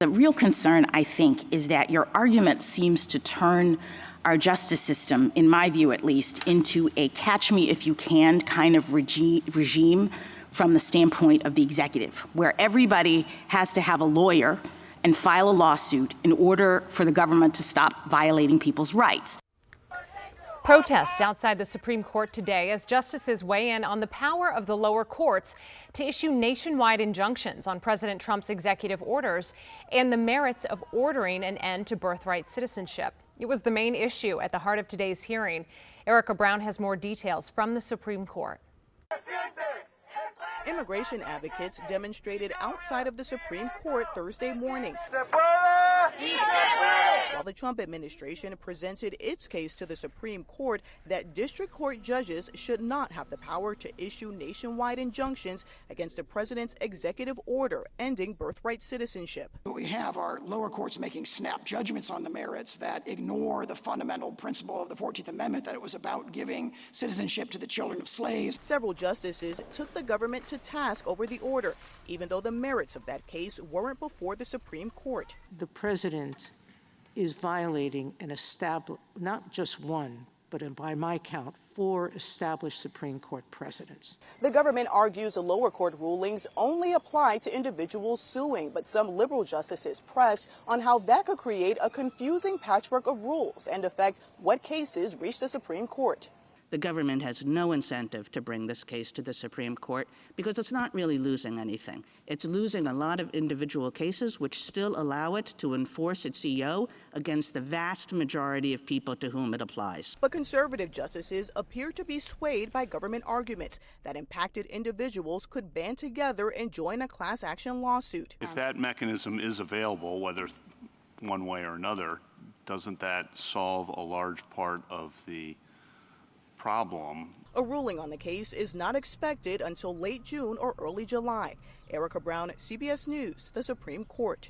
The real concern, I think, is that your argument seems to turn our justice system, in my view at least, into a catch-me-if-you-can kind of regime from the standpoint of the executive, where everybody has to have a lawyer and file a lawsuit in order for the government to stop violating people's rights. Protests outside the Supreme Court today as justices weigh in on the power of the lower courts to issue nationwide injunctions on President Trump's executive orders and the merits of ordering an end to birthright citizenship. It was the main issue at the heart of today's hearing. Erica Brown has more details from the Supreme Court. Immigration advocates demonstrated outside of the Supreme Court Thursday morning, while the Trump administration presented its case to the Supreme Court that district court judges should not have the power to issue nationwide injunctions against the president's executive order ending birthright citizenship. We have our lower courts making snap judgments on the merits that ignore the fundamental principle of the 14th Amendment, that it was about giving citizenship to the children of slaves. Several justices took the government to task over the order, even though the merits of that case weren't before the Supreme Court. The president is violating not just one, but by my count, 4 established Supreme Court precedents. The government argues the lower court rulings only apply to individuals suing, but some liberal justices pressed on how that could create a confusing patchwork of rules and affect what cases reach the Supreme Court. The government has no incentive to bring this case to the Supreme Court because it's not really losing anything. It's losing a lot of individual cases which still allow it to enforce its EO against the vast majority of people to whom it applies. But conservative justices appear to be swayed by government arguments that impacted individuals could band together and join a class action lawsuit. If that mechanism is available, whether one way or another, doesn't that solve a large part of the problem? A ruling on the case is not expected until late June or early July. Erica Brown, CBS News, the Supreme Court.